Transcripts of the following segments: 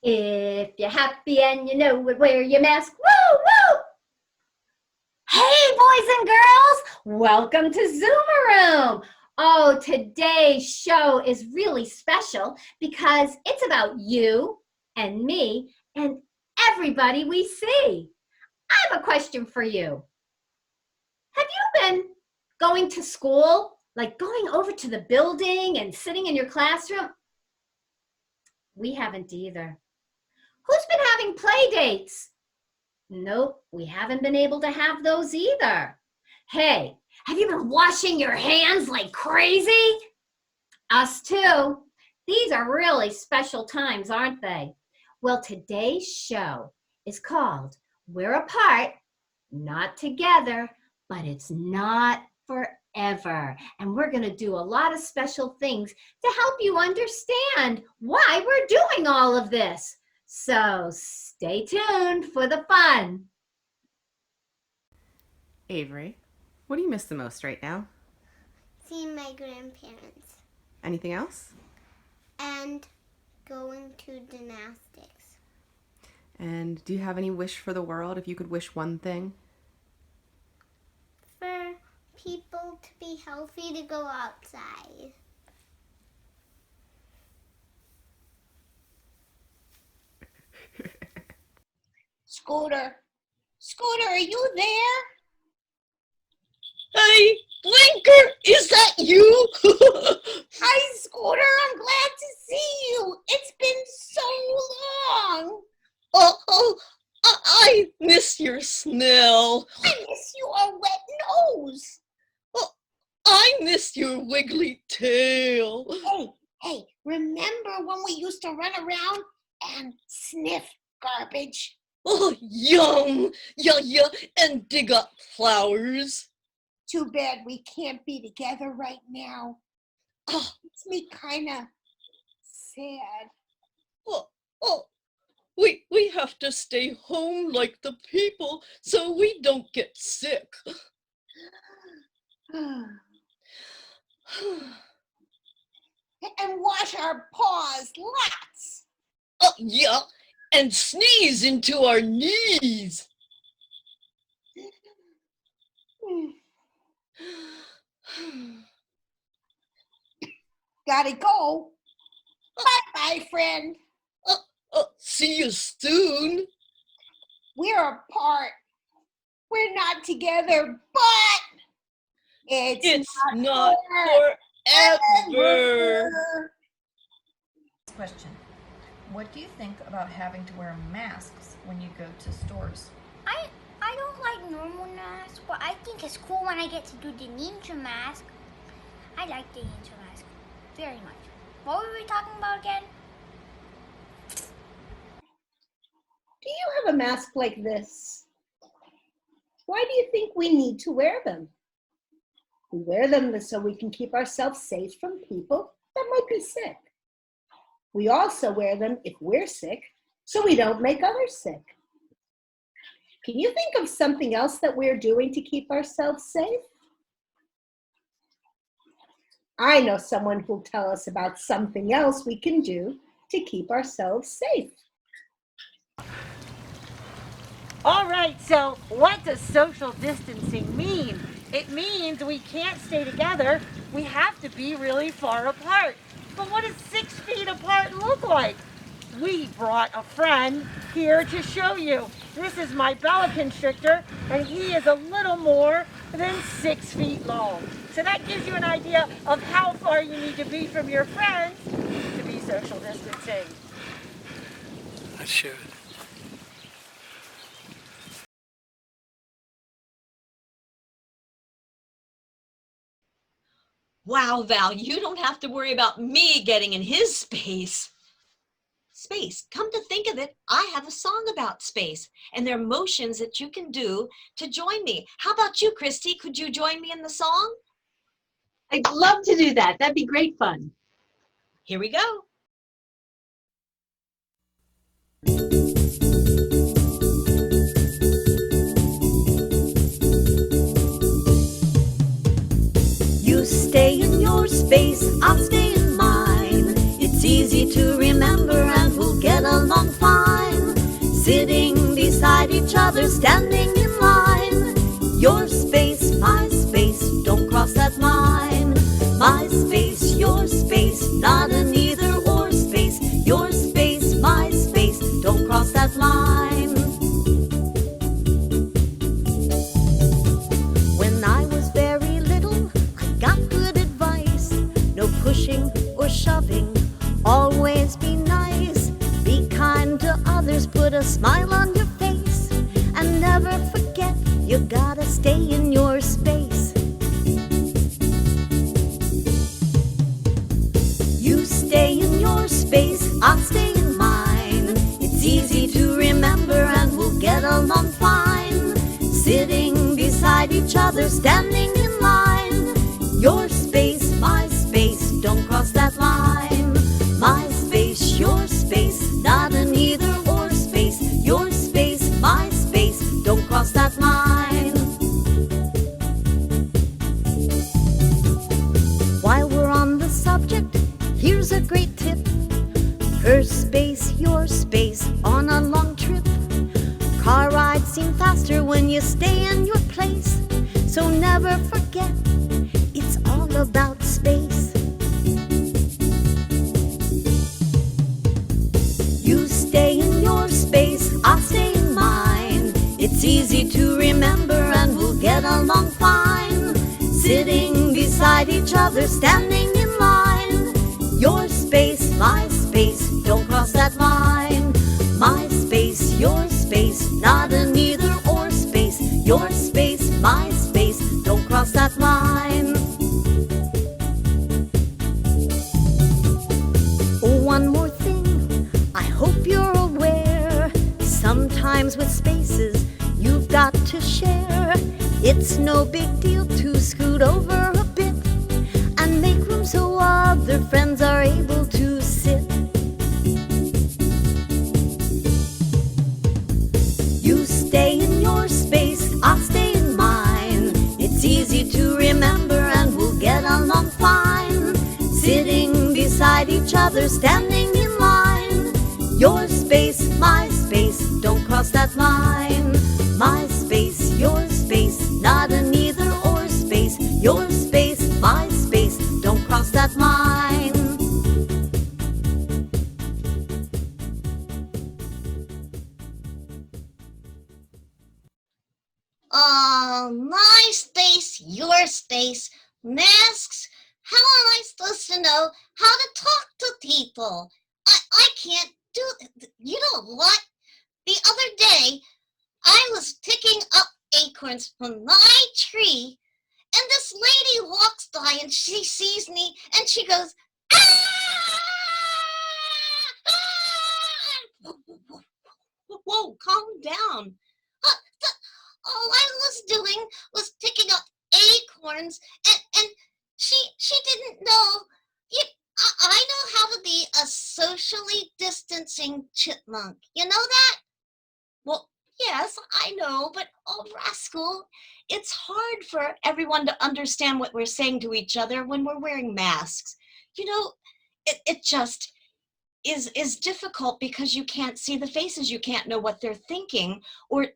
If you're happy and you know it, wear your mask. Woo, woo! Hey, boys and girls, welcome to ZoomAroom. Oh, today's show is really special because it's about you and me and everybody we see. I have a question for you. Have you been going to school, like going over to the building and sitting in your classroom? We haven't either. Who's been having play dates? Nope, we haven't been able to have those either. Hey, have you been washing your hands like crazy? Us too. These are really special times, aren't they? Well, today's show is called We're Apart, Not Together, but It's Not Forever. And we're going to do a lot of special things to help you understand why we're doing all of this. So stay tuned for the fun. Avery, what do you miss the most right now? Seeing my grandparents. Anything else? And going to gymnastics. And do you have any wish for the world if you could wish one thing? For people to be healthy to go outside. Scooter, are you there? Hey, Blinker, is that you? Hi, Scooter, I'm glad to see you. It's been so long. Oh, I miss your smell. I miss your wet nose. Oh, I miss your wiggly tail. Hey, remember when we used to run around and sniff garbage? Oh, yum! Yeah, and dig up flowers. Too bad we can't be together right now. Oh, it's me kind of sad. Oh, we have to stay home like the people so we don't get sick. And wash our paws lots. Oh, yeah. And sneeze into our knees. Gotta go. Bye, friend. See you soon. We're apart. We're not together, but it's not forever. Question. What do you think about having to wear masks when you go to stores? I don't like normal masks, but I think it's cool when I get to do the ninja mask. I like the ninja mask very much. What were we talking about again? Do you have a mask like this? Why do you think we need to wear them? We wear them so we can keep ourselves safe from people that might be sick. We also wear them if we're sick, so we don't make others sick. Can you think of something else that we're doing to keep ourselves safe? I know someone who'll tell us about something else we can do to keep ourselves safe. All right, so what does social distancing mean? It means we can't stay together. We have to be really far apart. But what does 6 feet apart look like? We brought a friend here to show you. This is my boa constrictor, and he is a little more than 6 feet long. So that gives you an idea of how far you need to be from your friends to be social distancing. I should. Wow, Val, you don't have to worry about me getting in his space. Space, come to think of it, I have a song about space, and there are motions that you can do to join me. How about you, Christy? Could you join me in the song? I'd love to do that. That'd be great fun. Here we go. You stay in your space, I'll stay in mine. It's easy to remember and we'll get along sitting beside each other, standing in line. Your space, my space, don't cross that line. My space, your space, not an either or space. Your space, my space, don't cross that line. When I was very little, I got good advice. No pushing or shoving, always be nice. Be kind to others, put a smile on your face, and never forget you gotta stay in your space. You stay in your space, I'll stay in mine. It's easy to remember and we'll get along fine. Sitting beside each other, standing in line. Your space, my space, don't cross that line. My space, your space, not an either or space. Your space, my space, don't cross that line. While we're on the subject, here's a great tip. Her space, your space, on a long trip. Car rides seem faster when you stay in your place. So never forget, it's all about space. You stay in your space, I'll stay in mine. It's easy to remember and we'll get along fine. Sitting beside each other, standing in line. Your space, my space, don't cross that line. My space, your space, not an either or space. Your space, my space, don't cross that line. Oh, one more thing, I hope you're aware. Sometimes with spaces, you've got to share. It's no big deal to scoot over a bit and make room so other friends are able to sit. You stay in your space, I'll stay in mine. It's easy to remember and we'll get along fine. Sitting beside each other, standing in line. Your space, my space, don't cross that line. My space, your space, not an either or space. Your space, my space, don't cross that line. My space, your space, masks. How am I supposed to know how to talk to people? I can't do it. You know what? The other day, I was picking up acorns from my tree, and this lady walks by and she sees me and she goes, "Ah! Ah!" Whoa, calm down. Uh, th- All I was doing was picking up acorns, and she didn't know. I know how to be a socially distancing chipmunk. You know that? Well, yes, I know, but oh, rascal, it's hard for everyone to understand what we're saying to each other when we're wearing masks. You know, it just is difficult because you can't see the faces. You can't know what they're thinking or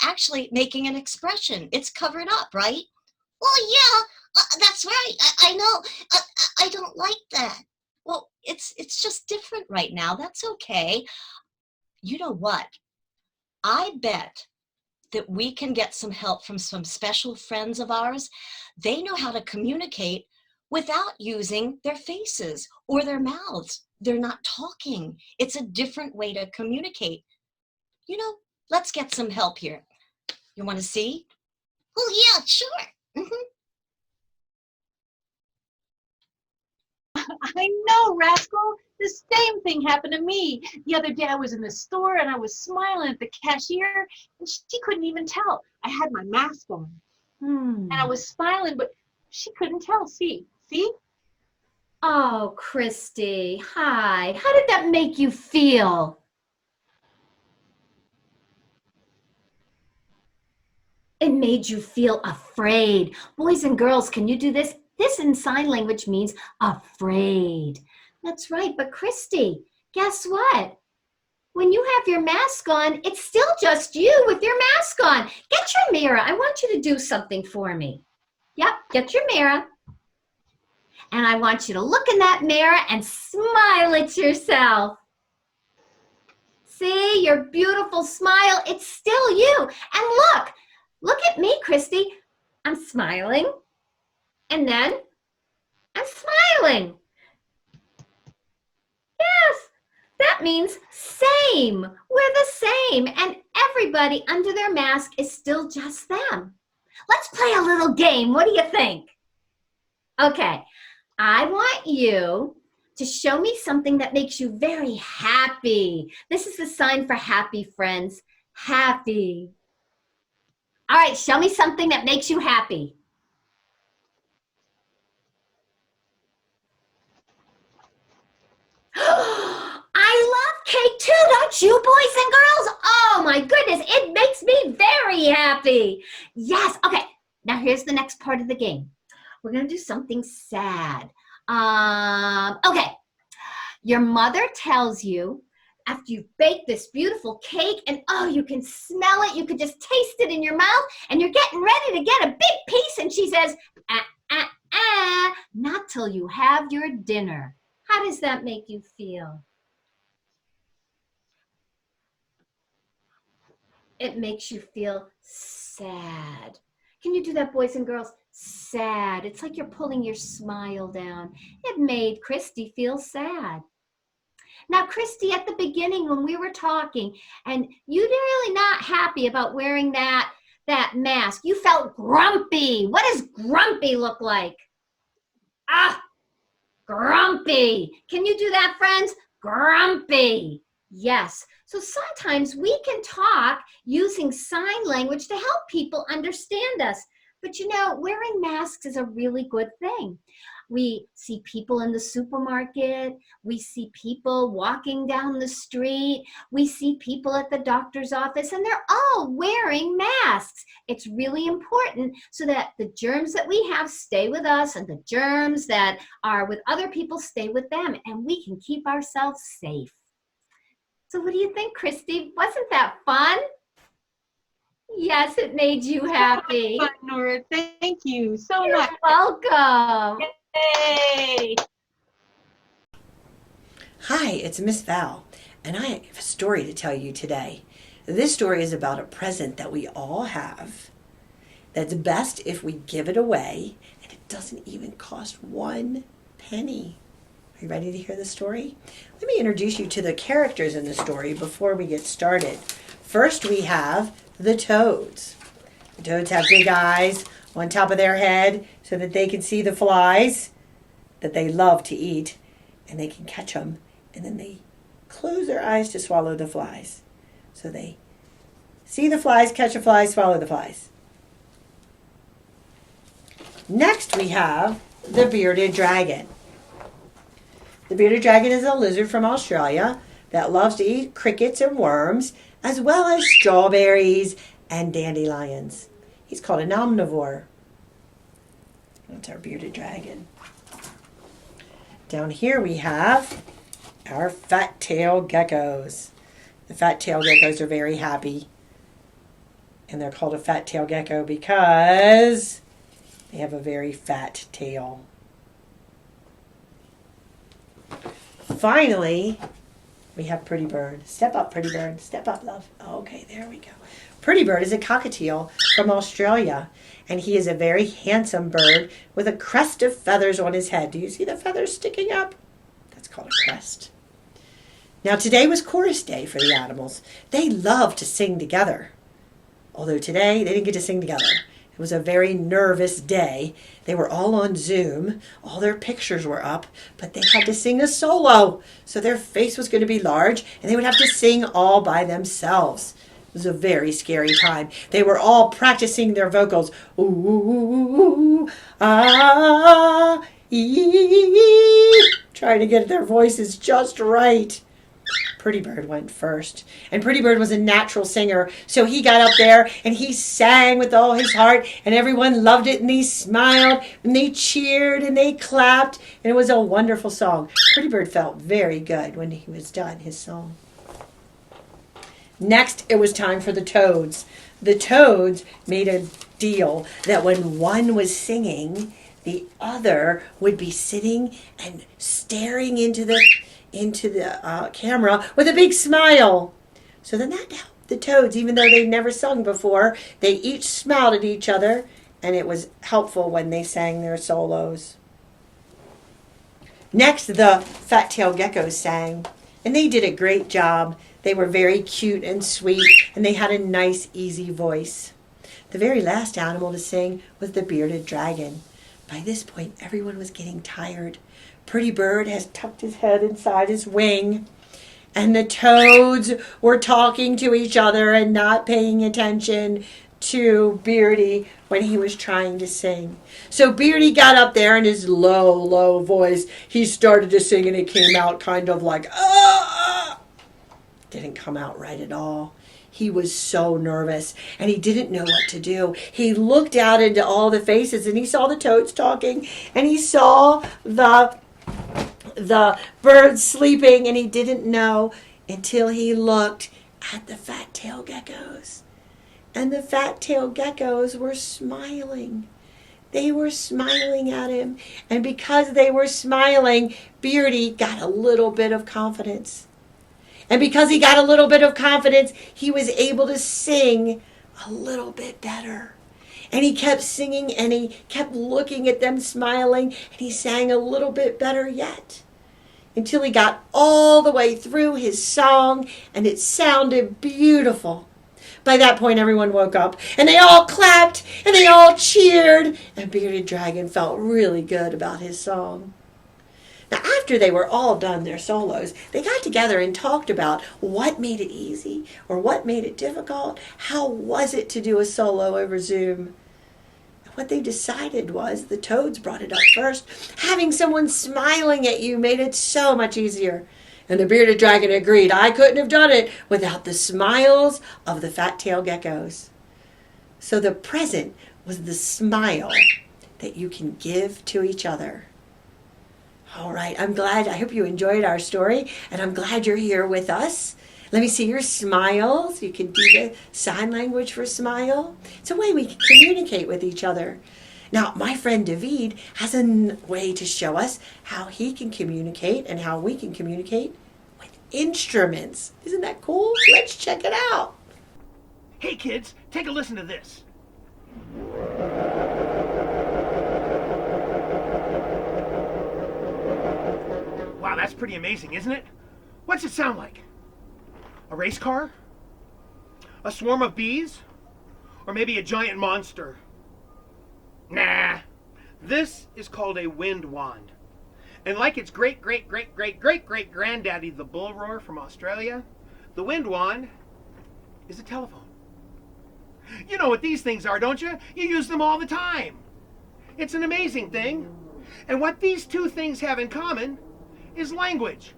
actually making an expression. It's covered up, right? Well, yeah, that's right. I know. I don't like that. Well, it's just different right now. That's okay. You know what? I bet that we can get some help from some special friends of ours. They know how to communicate without using their faces or their mouths. They're not talking. It's a different way to communicate. You know, let's get some help here. You want to see? Oh, yeah, sure. I know, rascal. The same thing happened to me. The other day I was in the store and I was smiling at the cashier and she couldn't even tell. I had my mask on. And I was smiling, but she couldn't tell. See? Oh, Christy, hi. How did that make you feel? It made you feel afraid. Boys and girls, can you do this? This in sign language means afraid. That's right, but Christy, guess what? when you have your mask on, it's still just you with your mask on. Get your mirror. I want you to do something for me. Yep, get your mirror. And I want you to look in that mirror and smile at yourself. See, your beautiful smile, it's still you. And look at me, Christy. I'm smiling. And then I'm smiling. Yes, that means same. We're the same. And everybody under their mask is still just them. Let's play a little game. What do you think? Okay, I want you to show me something that makes you very happy. This is the sign for happy, friends. Happy. All right, show me something that makes you happy. I love cake too, don't you, boys and girls? Oh my goodness, it makes me very happy. Yes, okay, now here's the next part of the game. We're gonna do something sad. Okay, your mother tells you after you've baked this beautiful cake and oh, you can smell it, you can just taste it in your mouth and you're getting ready to get a big piece and she says, not till you have your dinner. How does that make you feel? It makes you feel sad. Can you do that, boys and girls? Sad. It's like you're pulling your smile down. It made Christy feel sad. Now, Christy, at the beginning when we were talking, and you were really not happy about wearing that mask. You felt grumpy. What does grumpy look like? Grumpy. Can you do that, friends? Grumpy. Yes. So sometimes we can talk using sign language to help people understand us. But you know, wearing masks is a really good thing. We see people in the supermarket. We see people walking down the street. We see people at the doctor's office, and they're all wearing masks. It's really important so that the germs that we have stay with us, and the germs that are with other people stay with them, and we can keep ourselves safe. So what do you think, Christy? Wasn't that fun? Yes, it made you happy. So much fun, Nora. Thank you so You're much. welcome. Yay! Hi, it's Miss Val, and I have a story to tell you today. This story is about a present that we all have that's best if we give it away, and it doesn't even cost 1 penny. Are you ready to hear the story? Let me introduce you to the characters in the story before we get started. First, we have the toads. The toads have big eyes on top of their head so that they can see the flies that they love to eat, and they can catch them, and then they close their eyes to swallow the flies. So they see the flies, catch the flies, swallow the flies. Next, we have the bearded dragon. The bearded dragon is a lizard from Australia that loves to eat crickets and worms, as well as strawberries and dandelions. He's called an omnivore. That's our bearded dragon. Down here we have our fat-tailed geckos. The fat-tailed geckos are very happy. And they're called a fat-tailed gecko because they have a very fat tail. Finally, we have Pretty Bird. Step up, Pretty Bird. Step up, love. Okay, there we go. Pretty Bird is a cockatiel from Australia, and he is a very handsome bird with a crest of feathers on his head. Do you see the feathers sticking up? That's called a crest. Now, today was chorus day for the animals. They love to sing together. Although today, they didn't get to sing together. It was a very nervous day. They were all on Zoom. All their pictures were up, but they had to sing a solo. So their face was going to be large, and they would have to sing all by themselves. It was a very scary time. They were all practicing their vocals. Ooh, ah, ee, trying to get their voices just right. Pretty Bird went first. And Pretty Bird was a natural singer. So he got up there and he sang with all his heart. And everyone loved it. And they smiled. And they cheered. And they clapped. And it was a wonderful song. Pretty Bird felt very good when he was done his song. Next, it was time for the toads. The toads made a deal that when one was singing, the other would be sitting and staring into the camera with a big smile. So then that helped the toads, even though they'd never sung before, they each smiled at each other, and it was helpful when they sang their solos. Next, the fat-tailed geckos sang, and they did a great job. They were very cute and sweet, and they had a nice, easy voice. The very last animal to sing was the bearded dragon. By this point, everyone was getting tired. Pretty Bird has tucked his head inside his wing, and the toads were talking to each other and not paying attention to Beardy when he was trying to sing. So Beardy got up there in his low, low voice. He started to sing, and it came out kind of like, ah! Didn't come out right at all. He was so nervous, and he didn't know what to do. He looked out into all the faces, and he saw the toads talking, and he saw the birds sleeping, and he didn't know until he looked at the fat-tailed geckos. And the fat-tailed geckos were smiling. They were smiling at him, and because they were smiling, Beardy got a little bit of confidence. And because he got a little bit of confidence, he was able to sing a little bit better. And he kept singing, and he kept looking at them smiling, and he sang a little bit better yet, until he got all the way through his song, and it sounded beautiful. By that point, everyone woke up, and they all clapped, and they all cheered, and Bearded Dragon felt really good about his song. Now, after they were all done their solos, they got together and talked about what made it easy or what made it difficult. How was it to do a solo over Zoom? And what they decided was, the toads brought it up first, having someone smiling at you made it so much easier. And the Bearded Dragon agreed, I couldn't have done it without the smiles of the fat-tailed geckos. So the present was the smile that you can give to each other. All right, I hope you enjoyed our story, and I'm glad you're here with us. Let me see your smiles. You can do the sign language for smile. It's a way we can communicate with each other. Now, my friend David has a way to show us how he can communicate and how we can communicate with instruments. Isn't that cool? Let's check it out. Hey kids, take a listen to this. Wow, that's pretty amazing, isn't it? What's it sound like? A race car? A swarm of bees? Or maybe a giant monster? Nah, this is called a wind wand. And like its great-great-great-great-great-great-granddaddy, the bull roar from Australia, the wind wand is a telephone. You know what these things are, don't you? You use them all the time. It's an amazing thing. And what these two things have in common is language.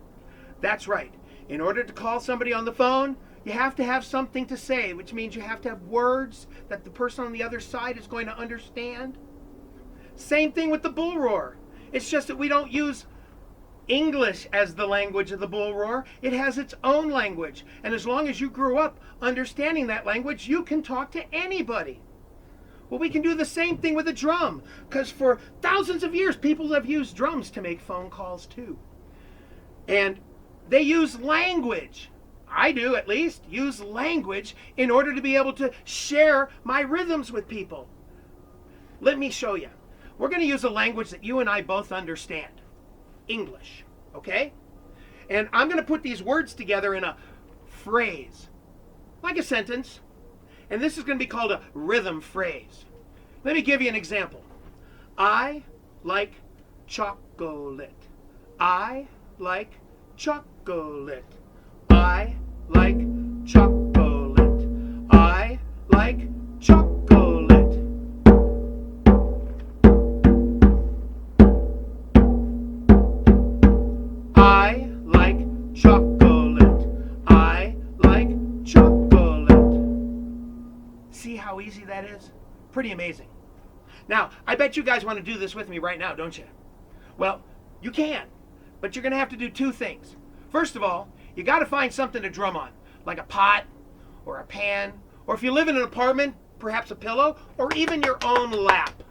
That's right. In order to call somebody on the phone, you have to have something to say, which means you have to have words that the person on the other side is going to understand. Same thing with the bull roar. It's just that we don't use English as the language of the bull roar. It has its own language. And as long as you grew up understanding that language, you can talk to anybody. Well, we can do the same thing with a drum, because for thousands of years, people have used drums to make phone calls too. And they use language. I do, at least, use language in order to be able to share my rhythms with people. Let me show you. We're going to use a language that you and I both understand. English, okay? And I'm going to put these words together in a phrase, like a sentence. And this is going to be called a rhythm phrase. Let me give you an example. I like chocolate. I like chocolate. I like chocolate. I like chocolate. I like chocolate. I like chocolate. See how easy that is? Pretty amazing. Now, I bet you guys want to do this with me right now, don't you? Well, you can, but you're going to have to do two things. First of all, you got to find something to drum on, like a pot or a pan, or if you live in an apartment, perhaps a pillow, or even your own lap.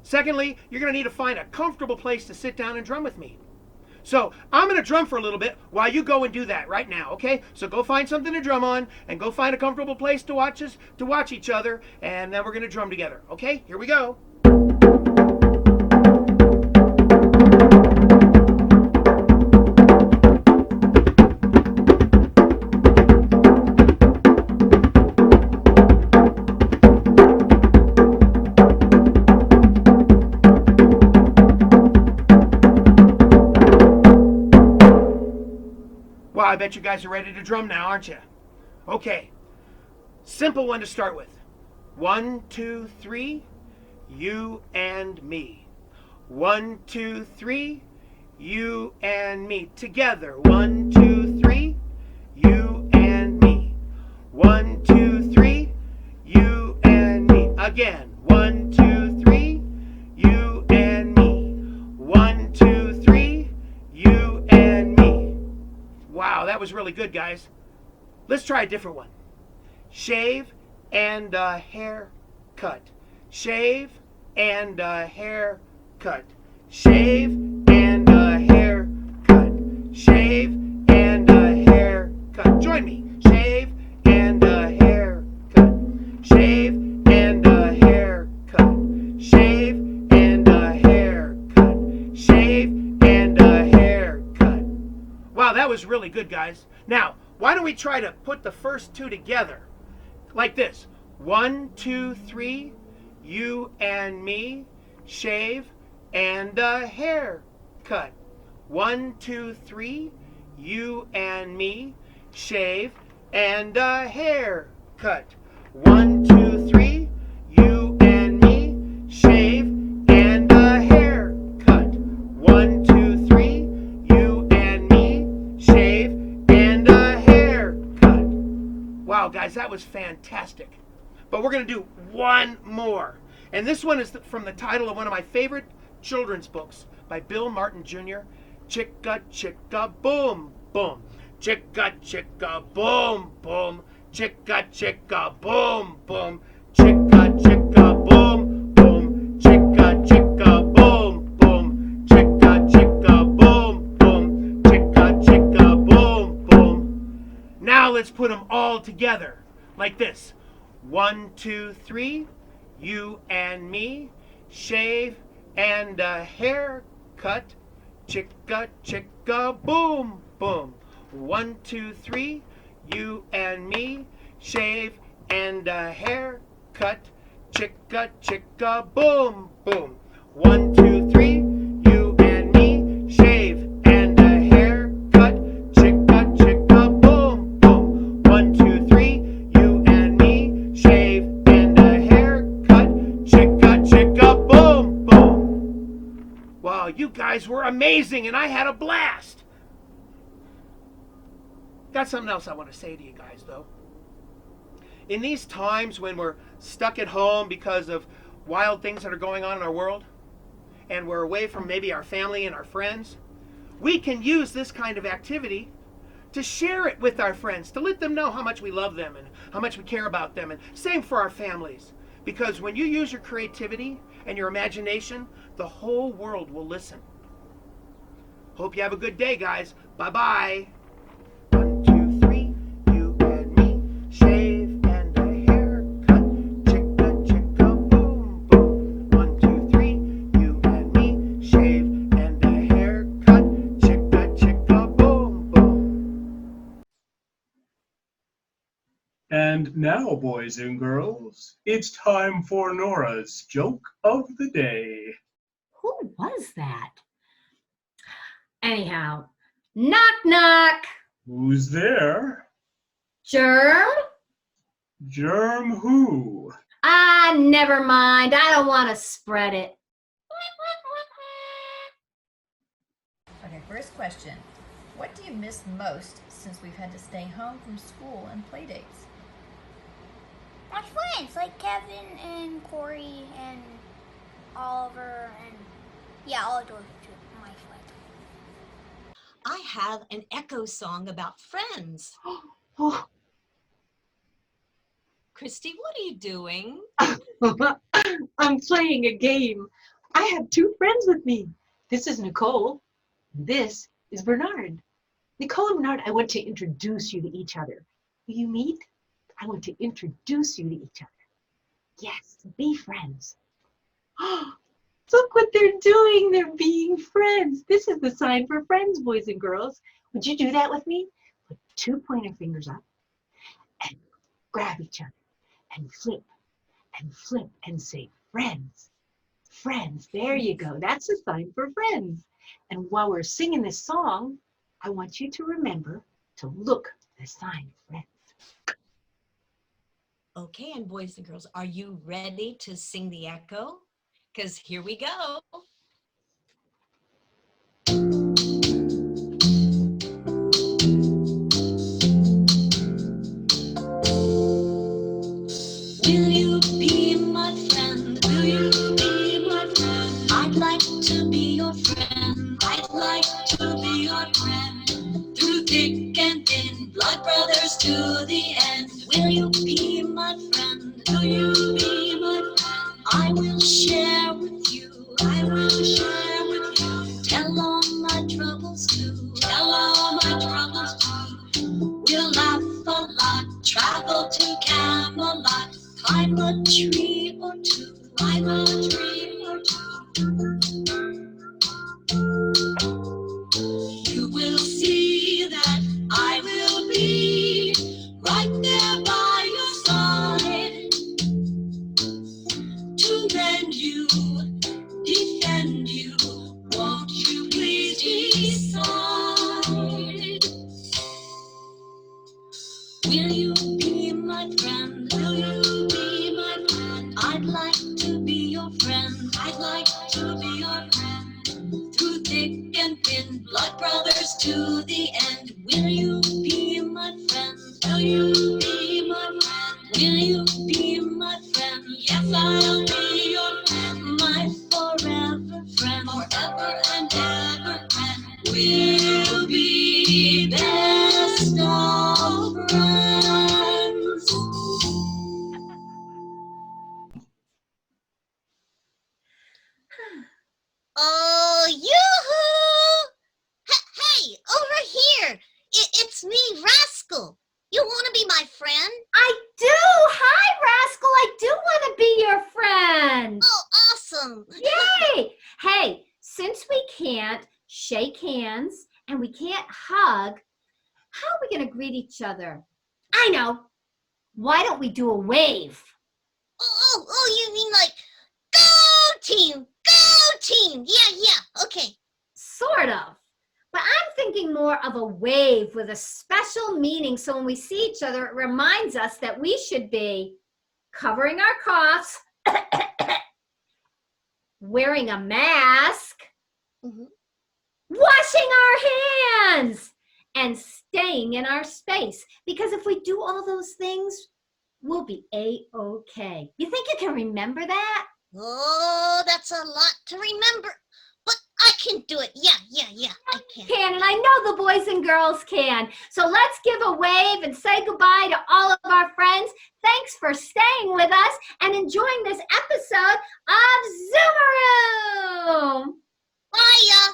Secondly, you're going to need to find a comfortable place to sit down and drum with me. So I'm going to drum for a little bit while you go and do that right now, okay? So go find something to drum on and go find a comfortable place to watch each other, and then we're going to drum together, okay? Here we go. Wow, I bet you guys are ready to drum now, aren't you? Okay, simple one to start with. 1, 2, 3, you and me. 1, 2, 3, you and me. Together. 1, 2, 3, you and me. 1, 2, 3, you and me. Again. 1, 2, 3, you and me. 1, 2, 3, you and me. Wow, that was really good, guys. Let's try a different one. Shave and a haircut. Shave and a haircut. Shave and a haircut. Shave and a haircut. Join me. Shave and a haircut. Shave and a haircut. Shave and a haircut. Shave and a haircut. Wow, that was really good, guys. Now, why don't we try to put the first two together? Like this. 1, 2, 3, you and me, shave and a haircut. 1, 2, 3, you and me, shave and a haircut. 1, 2, 3, you and me, shave and a haircut. 1, 2, 3, you and me, shave and a haircut. Wow, guys, that was fantastic. But we're going to do one more. And this one is from the title of one of my favorite children's books by Bill Martin Jr. Chicka, chicka, boom, boom. Chicka, chicka, boom, boom. Chicka, chicka, boom, boom. Chicka, chicka, boom, boom. Chicka, chicka, boom, boom. Chicka, chicka, boom, boom. Chicka, chicka, boom, boom. Now let's put them all together like this. 1, 2, 3, you and me, shave and a haircut. Chicka, chicka, boom, boom. 1, 2, 3, you and me, shave and a haircut. Chicka, chicka, boom, boom. 1, 2, 3, you and me, shave and a haircut. Chicka, chicka, boom, boom. 1, 2, 3, you and me, shave and a haircut. Chicka, chicka, boom, boom. Wow, you guys were amazing and I had a blast. Got something else I want to say to you guys, though. In these times when we're stuck at home because of wild things that are going on in our world, and we're away from maybe our family and our friends, we can use this kind of activity to share it with our friends, to let them know how much we love them and how much we care about them, and same for our families. Because when you use your creativity and your imagination, the whole world will listen. Hope you have a good day, guys. Bye-bye. 1, 2, 3, you and me, shave and a haircut. Chicka, chicka, boom, boom. 1, 2, 3, you and me, shave and a haircut. Chicka, chicka, boom, boom. And now, boys and girls, it's time for Nora's joke of the day. Who was that? Anyhow, knock, knock. Who's there? Germ? Germ who? Ah, never mind. I don't want to spread it. Okay, first question. What do you miss most since we've had to stay home from school and play dates? My friends, like Kevin and Corey and Oliver and all of those two, my friends. I have an echo song about friends. Oh, Christy, what are you doing? I'm playing a game. I have two friends with me. This is Nicole. This is Bernard. Nicole and Bernard, I want to introduce you to each other. Will you meet? I want to introduce you to each other. Yes, be friends. Look what they're doing. They're being friends. This is the sign for friends, boys and girls. Would you do that with me? Put two pointer fingers up and grab each other and flip and say friends. Friends. There you go. That's a sign for friends. And while we're singing this song, I want you to remember to look the sign friends. Okay, and boys and girls, are you ready to sing the echo? Because here we go. Will you be my friend? Will you be my friend? I'd like to be your friend. I'd like to be your friend. Through thick and thin, blood brothers to the end. Will you be my friend? Will you be my friend? I will share with you. I will share with you. Tell all my troubles too. Tell all my troubles too. We'll laugh a lot. Travel to Camelot. Climb a tree or two. Climb a tree or two. You will see that I will be right there by your side to mend you, defend you. Won't you please decide? Will you be my friend? Will you be my friend? I'd like to be your friend. I'd like to be your friend. Through thick and thin, blood brothers to the end. Will you be my friend? Will you be my friend? Will you be my friend? Yes, I'll be your friend. My forever friend. Forever and ever friend. We'll be best of friends. Oh, yoo-hoo! Hey, over here! It's me, Rascal. You want to be my friend? I do! Hi, Rascal! I do want to be your friend! Oh, awesome! Yay! Hey, since we can't shake hands and we can't hug, how are we going to greet each other? I know. Why don't we do a wave? Oh, you mean like, go team, go team. Yeah, okay. Sort of. But I'm thinking more of a wave with a special meaning, so when we see each other, it reminds us that we should be covering our coughs, wearing a mask, washing our hands, and staying in our space. Because if we do all those things, we'll be A-OK. You think you can remember that? Oh, that's a lot to remember. But I can do it. Yeah, I can. And I know the boys and girls can. So let's give a wave and say goodbye to all of our friends. Thanks for staying with us and enjoying this episode of ZoomAroom. Bye, ya.